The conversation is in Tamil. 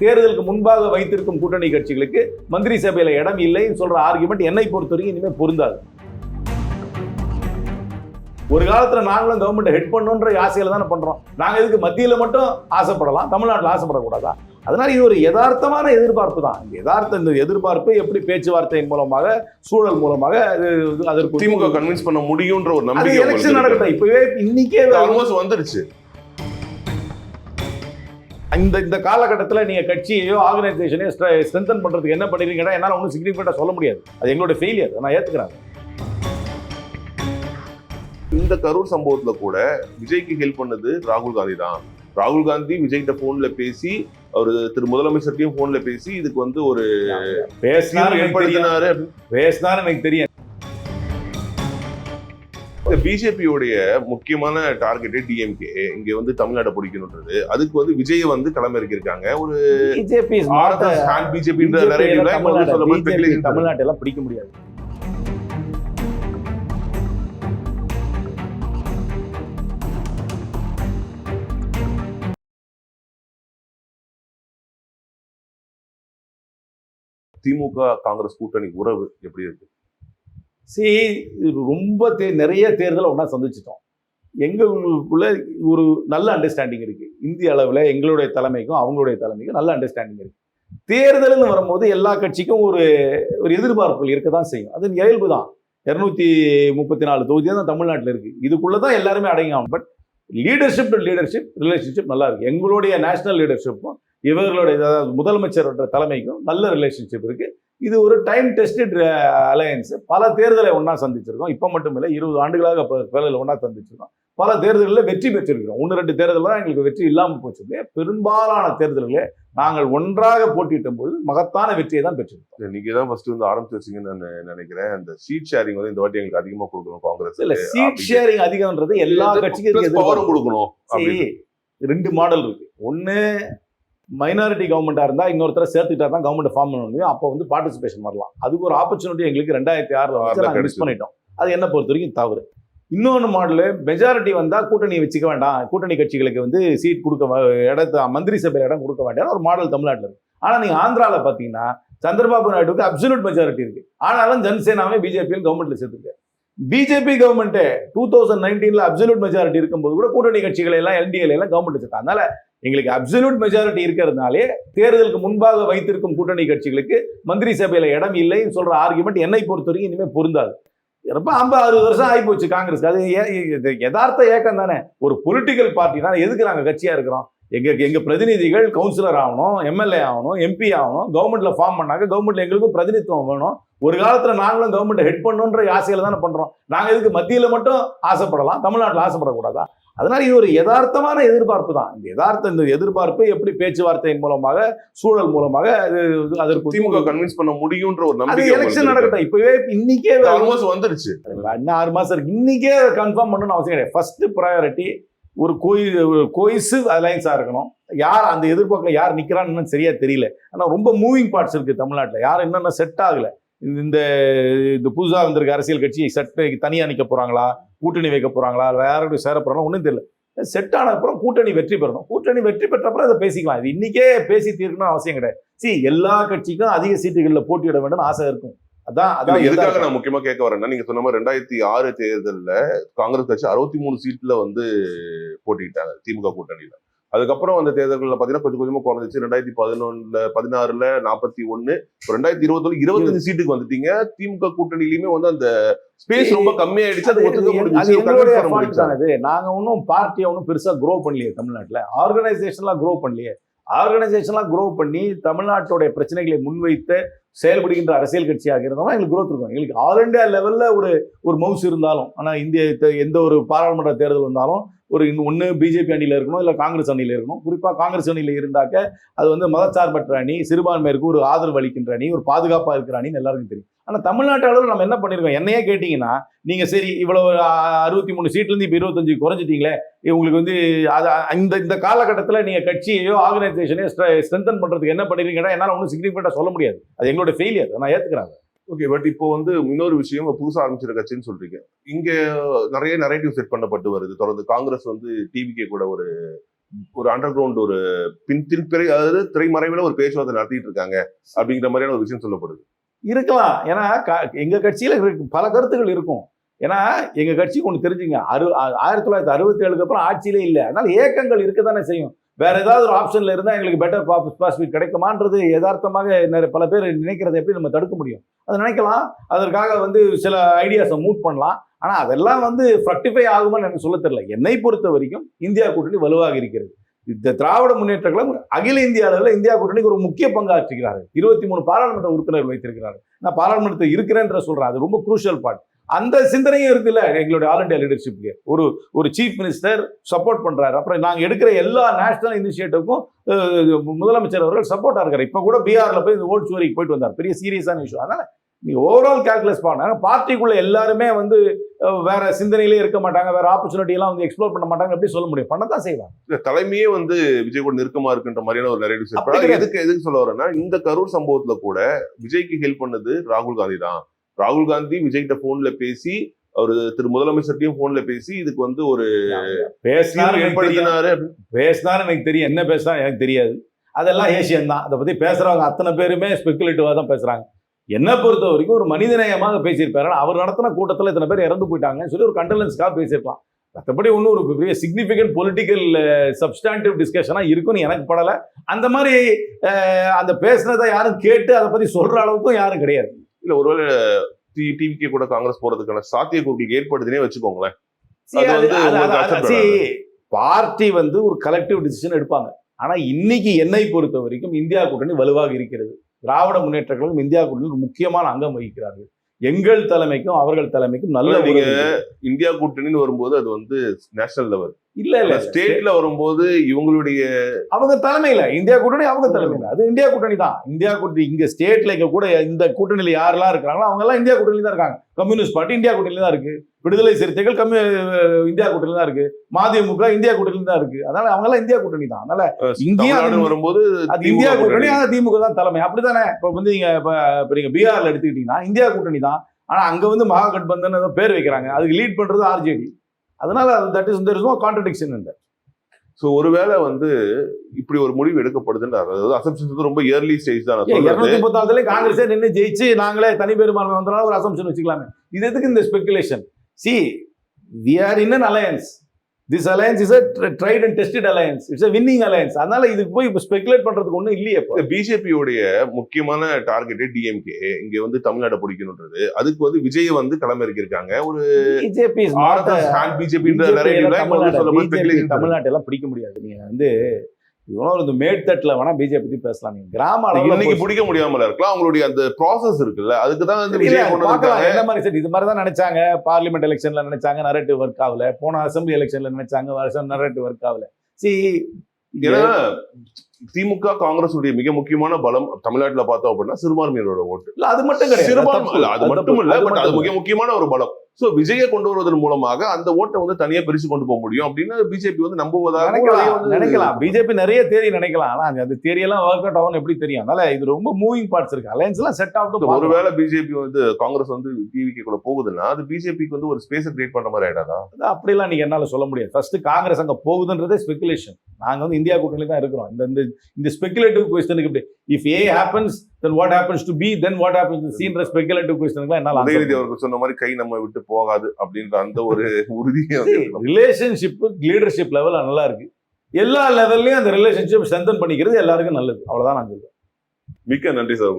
தேர்தலுக்கு முன்பாக வைத்திருக்கும் கூட்டணி கட்சிகளுக்கு மந்திரி சபையில இடம் இல்லைன்னு சொல்ற ஆர்குமெண்ட் என்னை பொறுத்தவரைக்கும் இனிமே பொருந்தாது. ஒரு காலத்துல நாங்களும் கவர்மெண்ட் ஹெட் பண்ணணுன்ற ஆசையில தானே பண்றோம். நாங்க இதுக்கு மத்தியில மட்டும் ஆசைப்படலாம், தமிழ்நாட்டில் ஆசைப்படக்கூடாதா? அதனால இது ஒரு யதார்த்தமான எதிர்பார்ப்பு தான். இந்த எதிர்பார்ப்பு எப்படி பேச்சுவார்த்தையின் மூலமாக, சூழல் மூலமாக அதற்கு திமுக கன்வின்ஸ் பண்ண முடியும்ன்ற ஒரு நம்பிக்கை எலெக்ஷன் நடக்கட்டும். இப்பவே இன்னைக்கே ஆல்மோஸ்ட் வந்துருச்சு. இந்த காலகட்டத்தில் நீங்க கட்சியையோ ஆர்கனைசேஷனையோ ஸ்ட்ரென்தன் பண்றதுக்கு என்ன பண்ணிருக்கீங்கன்னா என்னால ஒன்றும் சிக்னிஃபிகண்டா சொல்ல முடியாது. அது எங்களுடைய ஃபெயிலியர், நான் ஏத்துக்கிறேன். இந்த கரூர் சம்பவத்துல கூட விஜய்க்கு ஹெல்ப் பண்ணது ராகுல் காந்தி தான். ராகுல் காந்தி விஜய்கிட்ட போன்ல பேசி, அவர் திரு முதலமைச்சர்கிட்டையும் போன்ல பேசி இதுக்கு வந்து ஒரு பேசினாரு எனக்கு தெரியும். பிஜேபியோடைய முக்கியமான டார்கெட் டிஎம்கே இங்க வந்து தமிழ்நாட்டை பிடிக்கணும்ன்றது. அதுக்கு வந்து விஜய் வந்து களமிறக்கிருக்காங்க. ஒரு பிஜேபி தமிழ்நாட்டை எல்லாம் பிடிக்க முடியாது. திமுக காங்கிரஸ் கூட்டணி உறவு எப்படி இருக்கு? ரொம்ப நிறைய தேர்தலை ஒன்றா சந்திச்சிட்டோம். எங்களுக்குள்ள ஒரு நல்ல அண்டர்ஸ்டாண்டிங் இருக்கு. இந்திய அளவில் எங்களுடைய தலைமைக்கும் அவங்களுடைய தலைமைக்கும் நல்ல அண்டர்ஸ்டாண்டிங் இருக்கு. தேர்தல்னு வரும்போது எல்லா கட்சிக்கும் ஒரு எதிர்பார்ப்புகள் இருக்க தான் செய்யும். அது இயல்பு தான். 234 தொகுதி தான் தமிழ்நாட்டில் இருக்கு. இதுக்குள்ளதான் எல்லாருமே அடங்கும். பட் லீடர்ஷிப் ரிலேஷன்ஷிப் நல்லா இருக்கு. எங்களுடைய நேஷனல் லீடர்ஷிப்பும் இவர்களுடைய முதலமைச்சரோட தலைமைக்கும் நல்ல ரிலேஷன்ஷிப் இருக்கு. இது ஒரு டைம் டெஸ்டட் அலையன்ஸ். பல தேர்தலை ஒன்றா சந்திச்சிருக்கோம். இப்போ மட்டும் இல்லை, 20 ஆண்டுகளாக தேர்தலில் ஒன்றா சந்திச்சிருக்கோம். பல தேர்தலில் வெற்றி பெற்றிருக்கிறோம். 1-2 தேர்தலில் தான் எங்களுக்கு வெற்றி இல்லாமல் போச்சு. பெரும்பாலான தேர்தல்களே நாங்கள் ஒன்றாக போட்டியிடும் போது மகத்தான வெற்றியை தான் பெற்றிருக்கோம். நீங்க தான் ஃபர்ஸ்ட் வந்து ஆரம்பிச்சு வச்சீங்கன்னு நான் நினைக்கிறேன். அந்த சீட் ஷேரிங் வந்து இந்த வாட்டி எங்களுக்கு அதிகமாக கொடுக்கணும் காங்கிரஸ். இல்லை, சீட் ஷேரிங் அதிகம்ன்றது எல்லா கட்சிக்கும் பவரும் கொடுக்கணும். 2 மாடல் இருக்கு. ஒன்று, மைனாரிட்டி கவர்மெண்ட்டாக இருந்தால் இன்னொருத்தரை சேர்த்துக்கிட்டா தான் கவர்மெண்ட் ஃபார்ம் பண்ண முடியும். அப்போ வந்து பார்ட்டிசிபேஷன் வரலாம். அதுக்கு ஒரு ஆப்பர்ச்சுனிட்டி எங்களுக்கு 2006 மிஸ் பண்ணிட்டோம். அது என்ன பொறுத்த வரைக்கும் தவறு. இன்னொன்று மாடலு, மெஜாரிட்டி வந்தால் கூட்டணி வச்சுக்க வேண்டாம், கூட்டணி கட்சிகளுக்கு வந்து சீட் கொடுக்க மந்திரி சபையில் இடம் கொடுக்க வேண்டாம் ஒரு மாடல் தமிழ்நாட்டில் இருக்கு. ஆனால் நீங்கள் ஆந்திராவில் பார்த்தீங்கன்னா சந்திரபாபு நாயுடுக்கு அப்சல்யூட் மெஜாரிட்டி இருக்கு. ஆனாலும் ஜனசேனாவே பிஜேபியில் கவர்மெண்ட்ல சேர்த்துருக்கு. பிஜேபி கவர்மெண்ட் 2019 அப்சல்யூட் மெஜாரிட்டி இருக்கும்போது கூட கூட்டணி கட்சிகளை எல்லாம் எல்டிஏல எல்லாம் கவர்மெண்ட் வச்சிருக்காங்க. அதனால எங்களுக்கு அப்சல்யூட் மெஜாரிட்டி இருக்கிறதுனாலே தேர்தலுக்கு முன்பாக வைத்திருக்கும் கூட்டணி கட்சிகளுக்கு மந்திரி சபையில இடம் இல்லைன்னு சொல்ற ஆர்குமெண்ட் என்னை பொறுத்த வரைக்கும் இனிமே பொருந்தாது. ரொம்ப 50-60 வருஷம் ஆகி போச்சு காங்கிரஸ். அது யதார்த்த ஏக்கம் தானே. ஒரு பொலிட்டிக்கல் பார்ட்டினா எதுக்கு நாங்கள் கட்சியா இருக்கிறோம்? எங்க பிரதிநிதிகள் கவுன்சிலர் ஆகணும், எம்எல்ஏ ஆகணும், எம்பி ஆகணும். கவர்மெண்ட்ல ஃபார்ம் பண்ணாங்க, கவர்மெண்ட்ல எங்களுக்கும் பிரதிநிதித்துவம் வேணும். ஒரு காலத்துல நாங்களும் கவர்மெண்ட் ஹெட் பண்ணணுன்ற ஆசையில தானே பண்றோம். நாங்க இதுக்கு மத்தியில மட்டும் ஆசைப்படலாம், தமிழ்நாட்டில் ஆசைப்படக்கூடாதா? அதனால இது ஒரு யதார்த்தமான எதிர்பார்ப்பு தான். இந்த எதிர்பார்ப்பு எப்படி பேச்சுவார்த்தையின் மூலமாக, சூழல் மூலமாக அதற்கு திமுக கன்வின்ஸ் பண்ண முடியும்ன்ற ஒரு நம்பிக்கை. எலெக்ஷன் நடக்கட்டும். இப்பவே இன்னைக்கே ஆல்மோஸ்ட் வந்துருச்சு. இன்னும் 6 மாசம் இருக்கு. இன்னைக்கே கன்ஃபார்ம் பண்ணணும்னு அவசியம் கிடையாது. ஃபர்ஸ்ட் ப்ரையாரிட்டி ஒரு கோயிசிவ் அலையன்ஸா இருக்கணும். யார் அந்த எதிர்பார்க்கல யார் நிக்கிறான்னு சரியா தெரியல. ஆனா ரொம்ப மூவிங் பார்ட்ஸ் இருக்கு தமிழ்நாட்டில். யார் என்னென்ன செட் ஆகல. இந்த புதுசாக வந்திருக்க அரசியல் கட்சி தனியாக நிற்க போறாங்களா, கூட்டணி வைக்க போறாங்களா, வேற சேர போறாங்களா ஒன்றும் தெரியல. செட் ஆன அப்புறம் கூட்டணி வெற்றி பெறணும். கூட்டணி வெற்றி பெற்ற அப்புறம் அதை பேசிக்கலாம். இது இன்னைக்கே பேசி தீர்க்கணும் அவசியம் கிடையாது. எல்லா கட்சிக்கும் அதிக சீட்டுகளில் போட்டியிட வேண்டும் ஆசை இருக்கும். அதான் எதுக்காக நான் முக்கியமா கேட்க வரேன்னா, நீங்க சொன்ன மாதிரி 2006 தேர்தலில் காங்கிரஸ் கட்சி 63 சீட்ல வந்து போட்டிக்கிட்டாங்க திமுக கூட்டணியில. அதுக்கப்புறம் அந்த தேர்தல்களில் பார்த்தீங்கன்னா கொஞ்சம் கொஞ்சமா குறைஞ்சிச்சு. 2011 16 41, 2021 25 சீட்டுக்கு வந்துட்டீங்க. திமுக கூட்டணியிலுமே வந்து அந்த ஸ்பேஸ் ரொம்ப கம்மியாயிடுச்சு. அது ஒத்துக்க முடியாது. நாங்க ஒன்றும் பார்ட்டியை ஒன்றும் பெருசா க்ரோ பண்ணலையே தமிழ்நாட்டில். ஆர்கனைசேஷன்லாம் க்ரோ பண்ணலையே. ஆர்கனைசேஷன்லாம் க்ரோ பண்ணி தமிழ்நாட்டுடைய பிரச்சனைகளை முன்வைத்து செயல்படுகின்ற அரசியல் கட்சியாக இருந்தோம்னா எங்களுக்கு க்ரோத் இருக்கும். எங்களுக்கு ஆல் இண்டியா லெவலில் ஒரு மவுஸ் இருந்தாலும், ஆனால் இந்திய எந்த ஒரு பாராளுமன்ற தேர்தல் வந்தாலும் ஒன்று பிஜேபி அணியில் இருக்கணும், இல்லை காங்கிரஸ் அணியில் இருக்கணும். குறிப்பாக காங்கிரஸ் அணியில் இருந்தாக்க அது வந்து மதச்சார்பற்ற அணி, சிறுபான்மையருக்கு ஒரு ஆதரவு அளிக்கின்ற அணி, ஒரு பாதுகாப்பாக இருக்கிற அணின்னு எல்லாருக்கும் தெரியும். ஆனால் தமிழ்நாட்டு அளவில் நம்ம என்ன பண்ணியிருக்கோம்? என்னையே கேட்டிங்கன்னா, நீங்கள் சரி இவ்வளவு 63 சீட்லேருந்து இப்போ 25 குறைஞ்சிட்டீங்களே, உங்களுக்கு வந்து இந்த காலகட்டத்தில் நீங்கள் கட்சியையோ ஆர்கனைசேஷனையோ ஸ்ட்ரென்தன் பண்ணுறதுக்கு என்ன பண்ணிருக்கீங்கன்னா என்னால் ஒன்றும் சிக்னிஃபிகண்டாக சொல்ல முடியாது. அது எங்களோட ஃபெயிலியர், நான் ஏற்றுக்கிறாங்க. ஓகே, பட் இப்போ வந்து இன்னொரு விஷயம், புதுசாக ஆரம்பிச்சிருக்க கட்சின்னு சொல்றீங்க. இங்க நிறைய நரேட்டிவ் செட் பண்ணப்பட்டு வருது தொடர்ந்து. காங்கிரஸ் வந்து டிவிகே கூட ஒரு ஒரு அண்டர் கிரவுண்ட் ஒரு திரை அதாவது திரைமறைவுல ஒரு பேச்சுவார்த்தை நடத்திட்டு இருக்காங்க அப்படிங்கிற மாதிரியான ஒரு விஷயம் சொல்லப்படுது. இருக்கலாம். ஏன்னா எங்க கட்சியில பல கருத்துக்கள் இருக்கும். ஏன்னா எங்க கட்சிக்கு ஒண்ணு தெரிஞ்சுங்க, 1967க்கு அப்புறம் ஆட்சியிலே இல்லை. அதனால ஏக்கங்கள் இருக்கத்தானே செய்யும். வேற ஏதாவது ஒரு ஆப்ஷன்ல இருந்தா எங்களுக்கு பெட்டர் ப்ராஸ்பெக்ட் கிடைக்குமான்றது யதார்த்தமாக பல பேர் நினைக்கிறத எப்படி நம்ம தடுக்க முடியும்? அதை நினைக்கலாம். அதற்காக சில ஐடியாஸை மூவ் பண்ணலாம். ஆனா அதெல்லாம் ஃப்ரக்டிஃபை ஆகுமான்னு எனக்கு சொல்ல தெரியல. என்னை பொறுத்த வரைக்கும் இந்தியா கூட்டணி வலுவாக இருக்கிறது. இந்த திராவிட முன்னேற்ற கழகம் அகில இந்திய அளவில் இந்தியா கூட்டணிக்கு ஒரு முக்கிய பங்காற்றுகிறார்கள். 23 பாராளுமன்ற உறுப்பினர் வைத்திருக்கிறார்கள். நான் பாராளுமன்றத்தில் இருக்கிறேன்ற சொல்றேன். அது ரொம்ப குரூஷியல் பார்ட். அந்த சிந்தனையும் இருக்குல்ல எங்களுடைய ஆல் இண்டியா லீடர்ஷிப்க்கு. ஒரு சீஃப் மினிஸ்டர் சப்போர்ட் பண்றாரு. அப்புறம் நாங்க எடுக்கிற எல்லா நேஷனல் இனிஷியேட்டிவ்க்கும் முதலமைச்சர் அவர்கள் சப்போர்ட்டா இருக்காரு. இப்ப கூட பீகார்ல போய் இந்த ஓட் சோரிக்கு போயிட்டு வந்தார். பெரிய சீரியஸான விஷயம். அதனால நீ ஓவரால் கால்குலேட் பண்ண பார்ட்டிக்குள்ள எல்லாருமே வேற சிந்தனையிலே இருக்க மாட்டாங்க, வேற ஆப்பர்ச்சுனிட்டி எல்லாம் எக்ஸ்ப்ளோர் பண்ண மாட்டாங்க. எப்படி சொல்ல முடியும்? பண்ணதான் செய்வாங்க. தலைமையே விஜய் கூட நெருக்கமா இருக்குன்ற மாதிரியான ஒரு நரேட்டிவ். எதுக்கு சொல்ல வரேன்னா, இந்த கரூர் சம்பவத்துல கூட விஜய்க்கு ஹெல்ப் பண்ணது ராகுல் காந்தி தான். ராகுல் காந்தி விஜய்கிட்ட போன்ல பேசி, அவரு திரு முதலமைச்சர்கிட்டையும் போன்ல பேசி இதுக்கு ஒரு பேசினாரு எனக்கு தெரியும். என்ன பேசினா எனக்கு தெரியாது. அதெல்லாம் ஏசியன் தான். அதை பத்தி பேசுறவங்க அத்தனை பேருமே ஸ்பெகுலேட்டிவா தான் பேசுறாங்க. என்ன பொறுத்த வரைக்கும் ஒரு மனிதநேயமாக பேசியிருப்பாரு. அவர் நடத்தின கூட்டத்தில் இத்தனை பேர் இறந்து போயிட்டாங்கன்னு சொல்லி ஒரு கண்டலன்ஸ்க்காக பேசியிருக்கலாம். மற்றபடி ஒன்றும் ஒரு பெரிய சிக்னிஃபிகண்ட் பொலிட்டிக்கல் சப்ஸ்டாண்டிவ் டிஸ்கஷனாக இருக்குன்னு எனக்கு படலை. அந்த மாதிரி அந்த பேசுனதை யாரும் கேட்டு அதை பற்றி சொல்ற அளவுக்கும் யாரும் கிடையாது. இல்லை, ஒருவேளை டிவிக்கு கூட காங்கிரஸ் போறதுக்கான சாத்தியக்கூறுகள் ஏற்படுதுன்னே வச்சுக்கோங்களேன். பார்ட்டி ஒரு கலெக்டிவ் டிசிஷன் எடுப்பாங்க. ஆனா இன்னைக்கு என்னை பொறுத்த வரைக்கும் இந்தியா கூட்டணி வலுவாக இருக்கிறது. திராவிட முன்னேற்ற கழகம் இந்தியா கூட்டணியில் ஒரு முக்கியமான அங்கம் வகிக்கிறார்கள். எங்கள் தலைமைக்கும் அவர்கள் தலைமைக்கும் நல்ல இந்தியா கூட்டணின்னு வரும்போது அது நேஷனல் லெவல் இல்ல ஸ்டேட்ல வரும்போது இவங்களுடைய அவங்க தலைமையில இந்தியா கூட்டணி அவங்க தலைமையில அது இந்தியா கூட்டணி தான். இந்தியா கூட்டணி இங்க ஸ்டேட்ல இங்க கூட இந்த கூட்டணியில யாரெல்லாம் இருக்கிறாங்களோ அவங்க எல்லாம் இந்தியா கூட்டணியில தான் இருக்காங்க. கம்யூனிஸ்ட் பார்ட்டி இந்தியா கூட்டணியில தான் இருக்கு. விடுதலை சிறுத்தைகள் இந்தியா கூட்டணியில தான் இருக்கு. மதிமுக இந்தியா கூட்டணியில தான் இருக்கு. அதனால அவங்க எல்லாம் இந்தியா கூட்டணி தான். அதனால இந்தியா வரும்போது அது இந்தியா கூட்டணி, திமுக தான் தலைமை. அப்படித்தானே? இப்ப நீங்க பீகார்ல எடுத்துக்கிட்டீங்கன்னா இந்தியா கூட்டணி தான். ஆனா அங்க மகாகட்பந்தன் பேர் வைக்கிறாங்க. அதுக்கு லீட் பண்றது ஆர்ஜேடி. அதனால that is there is no contradiction in that. So ஒருவேளை இப்படி ஒரு முடிவு எடுக்கப்படுதுன்னு அதாவது அசம்ப்ஷன் ரொம்ப இயர்லி ஸ்டேஜ் தான். 234 காங்கிரஸே நின்று ஜெயிச்சு நாங்களே தனி பெரும்பான்மை வந்தனால ஒரு அசம்ப்ஷன் வச்சுக்கலாமே. இது எதுக்கு இந்த speculation? See, we are in an alliance. This alliance is a tried and tested alliance. It's a winning alliance. அதனால இதுக்கு போய் ஸ்பெகுலேட் பண்றதுக்கு ஒண்ணும் இல்லையே. பிஜேபியோடைய முக்கியமான டார்கெட் டிஎம்கே இங்க தமிழ்நாடு பிடிக்கணும்ன்றது. அதுக்கு விஜய் களம் இறக்கிருக்காங்க. ஒரு பிஜேபி தமிழ்நாட்டு எல்லாம் பிடிக்க முடியாது. நீங்க இந்த மேற்தட்டுல வேணா பிஜேபி பத்தி பேசலாம். நீங்க கிராம இன்னைக்கு பிடிக்க முடியாமல இருக்கலாம். அவங்களுடைய அந்த ப்ராசஸ் இருக்குல்ல, அதுக்குதான் என்ன மாதிரி சரி இது மாதிரிதான் நினைச்சாங்க. பார்லிமெண்ட் எலெக்ஷன்ல நினைச்சாங்க, நரேட்டிவ் ஒர்க் ஆகல. போன அசம்பிளி எலெக்ஷன்ல நினைச்சாங்க, நரேட்டிவ் ஒர்க் ஆகல. ஏன்னா திமுக காங்கிரஸ் மிக முக்கியமான பலம் தமிழ்நாட்டுல பார்த்தோம் அப்படின்னா சிறுபான்மையினரோட ஓட்டு. இல்ல அது மட்டும் கிடையாது. அது மட்டும் இல்ல, பட் அது மிக முக்கியமான ஒரு பலம். சோ விஜயை கொண்டு வருவதன் மூலமாக அந்த ஓட்டை தனியா பிரிச்சு கொண்டு போக முடியும் அப்படின்னு பிஜேபி நம்புவதாக நினைக்கலாம். பிஜேபி நிறைய தேரி நினைக்கலாம். ஆனா அந்த தேரி எல்லாம் ஒர்க் அவுட் ஆகும் எப்படி தெரியும்? அதனால இது ரொம்ப மூவிங் பார்ட்ஸ் இருக்கு. அலையன்ஸ் எல்லாம் செட் ஆகட்டும். ஒருவேளை பிஜேபி காங்கிரஸ் டிவிக்கு கூட போகுதுன்னா அது பிஜேபிக்கு ஒரு ஸ்பேஸ் கிரியேட் பண்ற மாதிரி ஆயிடாதா? அப்படி எல்லாம் நீங்க என்னால சொல்ல முடியாது. ஃபர்ஸ்ட் காங்கிரஸ் அங்க போகுதுன்றதே ஸ்பெகுலேஷன். நாங்க இந்தியா கூட்டணியில தான் இருக்கிறோம். இந்த ஸ்பெகுலேட்டிவ் क्वेश्चனுக்கு இப்படி if A happens then what happens to B then what happens to C என்ற ஸ்பெகுலேட்டிவ் क्वेश्चனுக்கு என்னால அவருக்கு சொன்ன மாதிரி கை நம்ம விட்டு போகாது அப்படின்ற அந்த ஒரு உறுதியை ரிலேஷன்ஷிப் லீடர்ஷிப் லெவல் நல்லா இருக்கு. எல்லா லெவல்லயும் அந்த ரிலேஷன்ஷிப் ஸ்ட்ரென்தன் பண்ணிக்கிறது எல்லாருக்கும் நல்லது. அவ்வளவுதான் நான் சொல்றேன். மிக்க நன்றி சார்.